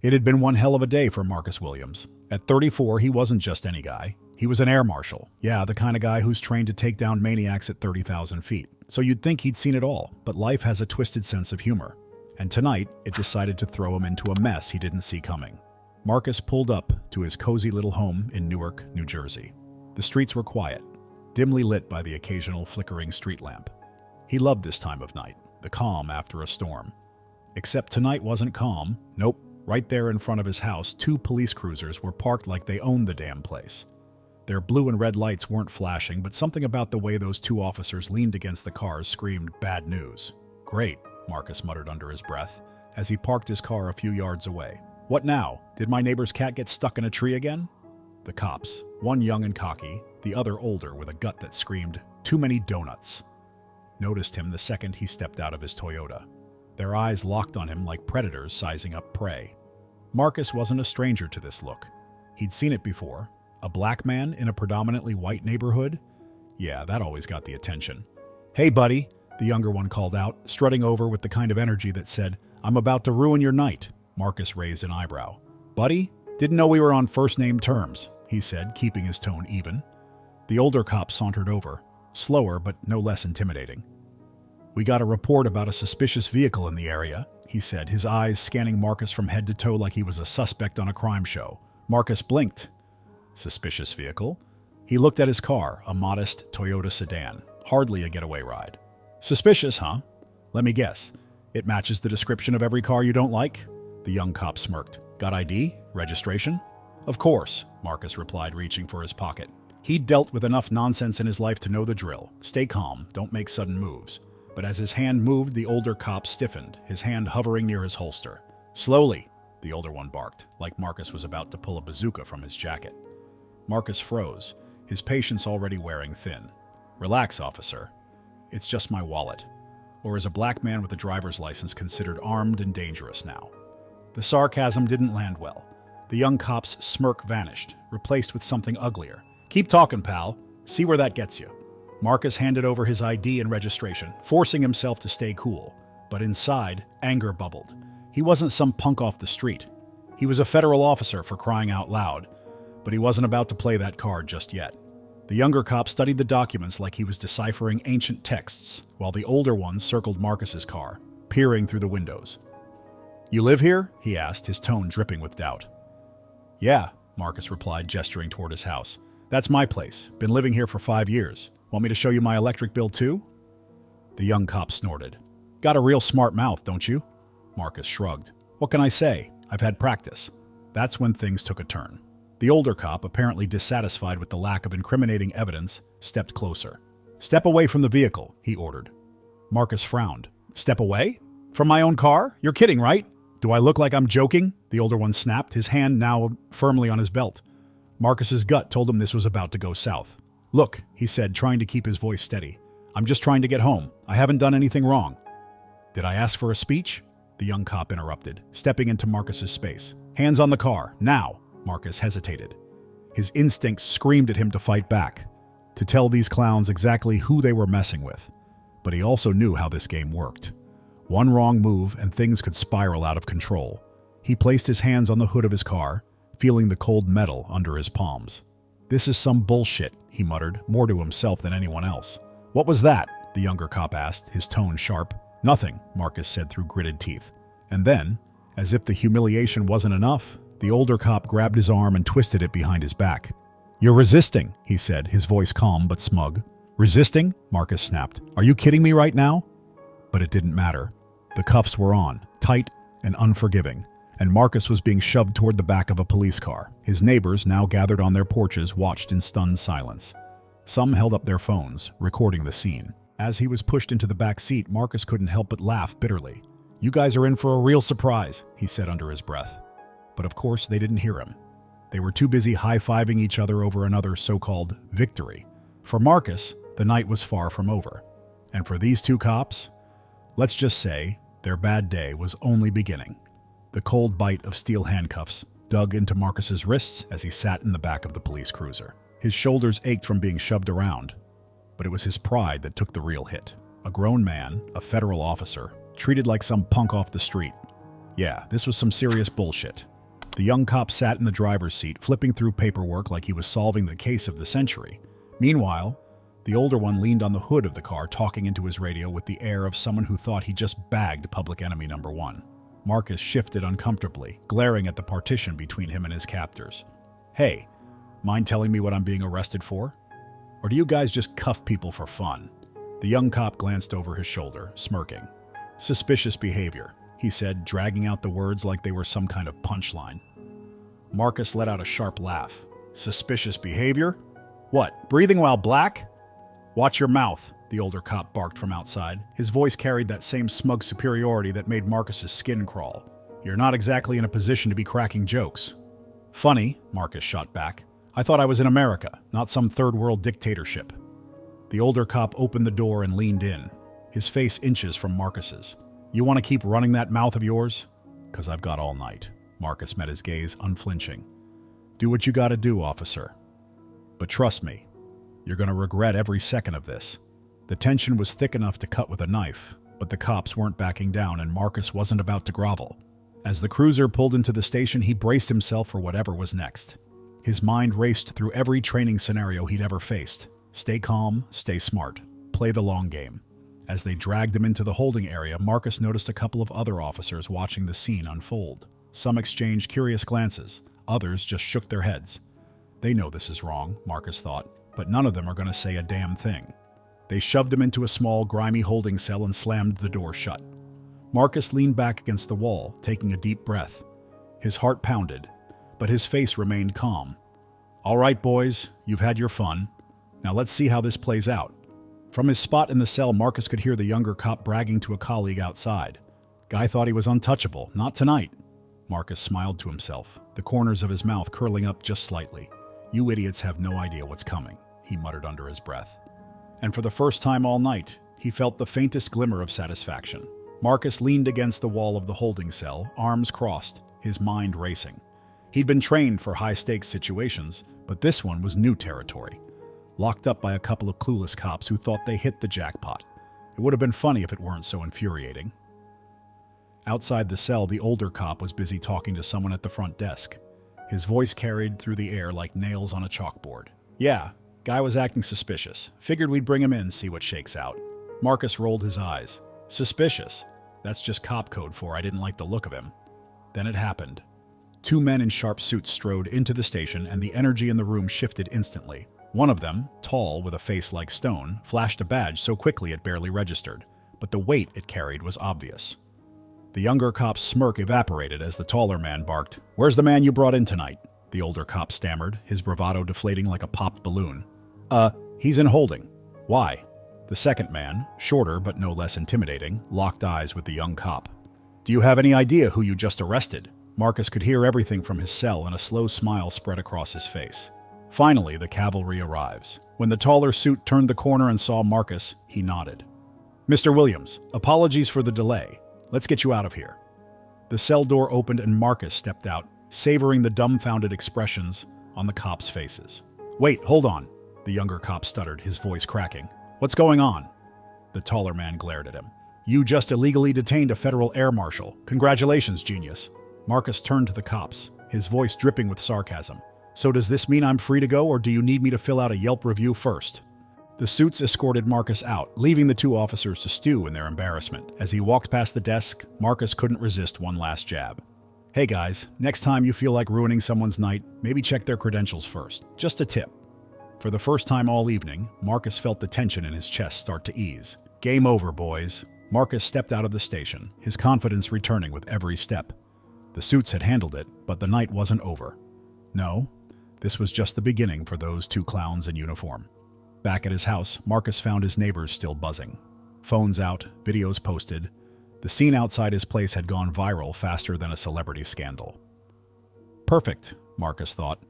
It had been one hell of a day for Marcus Williams. At 34, he wasn't just any guy. He was an air marshal. Yeah, the kind of guy who's trained to take down maniacs at 30,000 feet. So you'd think he'd seen it all, but life has a twisted sense of humor. And tonight, it decided to throw him into a mess he didn't see coming. Marcus pulled up to his cozy little home in Newark, New Jersey. The streets were quiet, dimly lit by the occasional flickering street lamp. He loved this time of night, the calm after a storm. Except tonight wasn't calm. Nope. Right there in front of his house, 2 police cruisers were parked like they owned the damn place. Their blue and red lights weren't flashing, but something about the way those 2 officers leaned against the cars screamed bad news. Great, Marcus muttered under his breath, as he parked his car a few yards away. What now? Did my neighbor's cat get stuck in a tree again? The cops, one young and cocky, the other older with a gut that screamed, "Too many donuts," noticed him the second he stepped out of his Toyota. Their eyes locked on him like predators sizing up prey. Marcus wasn't a stranger to this look. He'd seen it before. A black man in a predominantly white neighborhood? Yeah, that always got the attention. "Hey, buddy," the younger one called out, strutting over with the kind of energy that said, "I'm about to ruin your night." Marcus raised an eyebrow. "Buddy? Didn't know we were on first-name terms," he said, keeping his tone even. The older cop sauntered over, slower but no less intimidating. "We got a report about a suspicious vehicle in the area," he said, his eyes scanning Marcus from head to toe like he was a suspect on a crime show. Marcus blinked. Suspicious vehicle? He looked at his car, a modest Toyota sedan, hardly a getaway ride. "Suspicious, huh? Let me guess. It matches the description of every car you don't like?" The young cop smirked. "Got ID? Registration?" "Of course," Marcus replied, reaching for his pocket. He'd dealt with enough nonsense in his life to know the drill. Stay calm, don't make sudden moves. But as his hand moved, the older cop stiffened, his hand hovering near his holster. "Slowly," the older one barked, like Marcus was about to pull a bazooka from his jacket. Marcus froze, his patience already wearing thin. "Relax, officer. It's just my wallet." Or is a black man with a driver's license considered armed and dangerous now? The sarcasm didn't land well. The young cop's smirk vanished, replaced with something uglier. "Keep talking, pal. See where that gets you." Marcus handed over his ID and registration, forcing himself to stay cool. But inside, anger bubbled. He wasn't some punk off the street. He was a federal officer, for crying out loud. But he wasn't about to play that card just yet. The younger cop studied the documents like he was deciphering ancient texts, while the older one circled Marcus's car, peering through the windows. "You live here?" he asked, his tone dripping with doubt. "Yeah," Marcus replied, gesturing toward his house. "That's my place. Been living here for 5 years. Want me to show you my electric bill too?" The young cop snorted. "Got a real smart mouth, don't you?" Marcus shrugged. "What can I say? I've had practice." That's when things took a turn. The older cop, apparently dissatisfied with the lack of incriminating evidence, stepped closer. "Step away from the vehicle," he ordered. Marcus frowned. "Step away? From my own car? You're kidding, right? Do I look like I'm joking?" The older one snapped, his hand now firmly on his belt. Marcus's gut told him this was about to go south. "Look," he said, trying to keep his voice steady. "I'm just trying to get home. I haven't done anything wrong." "Did I ask for a speech?" The young cop interrupted, stepping into Marcus's space. "Hands on the car, now!" Marcus hesitated. His instincts screamed at him to fight back, to tell these clowns exactly who they were messing with. But he also knew how this game worked. One wrong move and things could spiral out of control. He placed his hands on the hood of his car, feeling the cold metal under his palms. "This is some bullshit," he muttered, more to himself than anyone else. "What was that?" the younger cop asked, his tone sharp. "Nothing," Marcus said through gritted teeth. And then, as if the humiliation wasn't enough, the older cop grabbed his arm and twisted it behind his back. "You're resisting," he said, his voice calm but smug. "Resisting?" Marcus snapped. "Are you kidding me right now?" But it didn't matter. The cuffs were on, tight and unforgiving, and Marcus was being shoved toward the back of a police car. His neighbors, now gathered on their porches, watched in stunned silence. Some held up their phones, recording the scene. As he was pushed into the back seat, Marcus couldn't help but laugh bitterly. "You guys are in for a real surprise," he said under his breath. But of course, they didn't hear him. They were too busy high-fiving each other over another so-called victory. For Marcus, the night was far from over. And for these 2 cops, let's just say, their bad day was only beginning. The cold bite of steel handcuffs dug into Marcus's wrists as he sat in the back of the police cruiser. His shoulders ached from being shoved around, but it was his pride that took the real hit. A grown man, a federal officer, treated like some punk off the street. Yeah, this was some serious bullshit. The young cop sat in the driver's seat, flipping through paperwork like he was solving the case of the century. Meanwhile, the older one leaned on the hood of the car, talking into his radio with the air of someone who thought he just bagged public enemy number one. Marcus shifted uncomfortably, glaring at the partition between him and his captors. Hey, mind telling me what I'm being arrested for? Or do you guys just cuff people for fun? The young cop glanced over his shoulder, smirking. Suspicious behavior, he said, dragging out the words like they were some kind of punchline. Marcus let out a sharp laugh. Suspicious behavior? What, breathing while black? Watch your mouth, the older cop barked from outside. His voice carried that same smug superiority that made Marcus's skin crawl. You're not exactly in a position to be cracking jokes. Funny, Marcus shot back. I thought I was in America, not some third-world dictatorship. The older cop opened the door and leaned in, his face inches from Marcus's. You want to keep running that mouth of yours? 'Cause I've got all night. Marcus met his gaze, unflinching. Do what you gotta do, officer. But trust me, you're gonna regret every second of this. The tension was thick enough to cut with a knife, but the cops weren't backing down and Marcus wasn't about to grovel. As the cruiser pulled into the station, he braced himself for whatever was next. His mind raced through every training scenario he'd ever faced. Stay calm, stay smart, play the long game. As they dragged him into the holding area, Marcus noticed a couple of other officers watching the scene unfold. Some exchanged curious glances, others just shook their heads. They know this is wrong, Marcus thought, but none of them are going to say a damn thing. They shoved him into a small, grimy holding cell and slammed the door shut. Marcus leaned back against the wall, taking a deep breath. His heart pounded, but his face remained calm. All right, boys, you've had your fun. Now let's see how this plays out. From his spot in the cell, Marcus could hear the younger cop bragging to a colleague outside. Guy thought he was untouchable. Not tonight. Marcus smiled to himself, the corners of his mouth curling up just slightly. You idiots have no idea what's coming, he muttered under his breath. And for the first time all night, he felt the faintest glimmer of satisfaction. Marcus leaned against the wall of the holding cell, arms crossed, his mind racing. He'd been trained for high-stakes situations, but this one was new territory. Locked up by a couple of clueless cops who thought they hit the jackpot. It would have been funny if it weren't so infuriating. Outside the cell, the older cop was busy talking to someone at the front desk. His voice carried through the air like nails on a chalkboard. Yeah, guy was acting suspicious. Figured we'd bring him in, see what shakes out. Marcus rolled his eyes. Suspicious? That's just cop code for I didn't like the look of him. Then it happened. Two men in sharp suits strode into the station and the energy in the room shifted instantly. One of them, tall with a face like stone, flashed a badge so quickly it barely registered, but the weight it carried was obvious. The younger cop's smirk evaporated as the taller man barked, "Where's the man you brought in tonight?" The older cop stammered, his bravado deflating like a popped balloon. He's in holding." "Why?" The second man, shorter but no less intimidating, locked eyes with the young cop. "Do you have any idea who you just arrested?" Marcus could hear everything from his cell and a slow smile spread across his face. Finally, the cavalry arrives. When the taller suit turned the corner and saw Marcus, he nodded. "Mr. Williams, apologies for the delay. Let's get you out of here." The cell door opened and Marcus stepped out, savoring the dumbfounded expressions on the cops' faces. "Wait, hold on," the younger cop stuttered, his voice cracking. "What's going on?" The taller man glared at him. "You just illegally detained a federal air marshal. Congratulations, genius." Marcus turned to the cops, his voice dripping with sarcasm. "So does this mean I'm free to go, or do you need me to fill out a Yelp review first?" The suits escorted Marcus out, leaving the two officers to stew in their embarrassment. As he walked past the desk, Marcus couldn't resist one last jab. "Hey guys, next time you feel like ruining someone's night, maybe check their credentials first. Just a tip." For the first time all evening, Marcus felt the tension in his chest start to ease. Game over, boys. Marcus stepped out of the station, his confidence returning with every step. The suits had handled it, but the night wasn't over. No, this was just the beginning for those two clowns in uniform. Back at his house, Marcus found his neighbors still buzzing. Phones out, videos posted. The scene outside his place had gone viral faster than a celebrity scandal. Perfect, Marcus thought.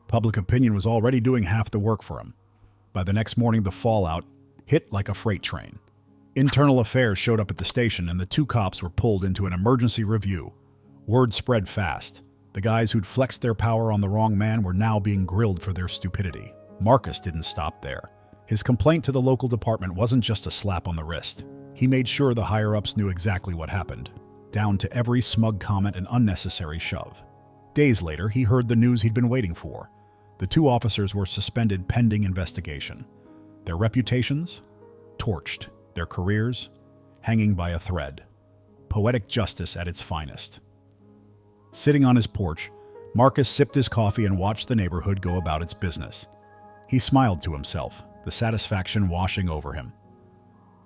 Public opinion was already doing half the work for him. By the next morning, the fallout hit like a freight train. Internal affairs showed up at the station and the two cops were pulled into an emergency review. Word spread fast. The guys who'd flexed their power on the wrong man were now being grilled for their stupidity. Marcus didn't stop there. His complaint to the local department wasn't just a slap on the wrist. He made sure the higher-ups knew exactly what happened, down to every smug comment and unnecessary shove. Days later, he heard the news he'd been waiting for. The two officers were suspended pending investigation. Their reputations? Torched. Their careers? Hanging by a thread. Poetic justice at its finest. Sitting on his porch, Marcus sipped his coffee and watched the neighborhood go about its business. He smiled to himself, the satisfaction washing over him.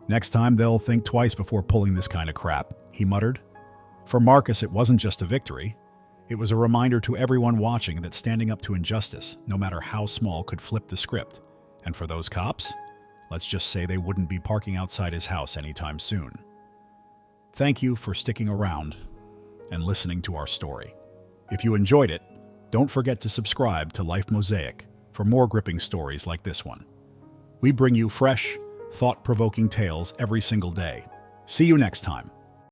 "Next time they'll think twice before pulling this kind of crap," he muttered. For Marcus, it wasn't just a victory. It was a reminder to everyone watching that standing up to injustice, no matter how small, could flip the script. And for those cops, let's just say they wouldn't be parking outside his house anytime soon. Thank you for sticking around and listening to our story. If you enjoyed it, don't forget to subscribe to Life Mosaic for more gripping stories like this one. We bring you fresh, thought-provoking tales every single day. See you next time.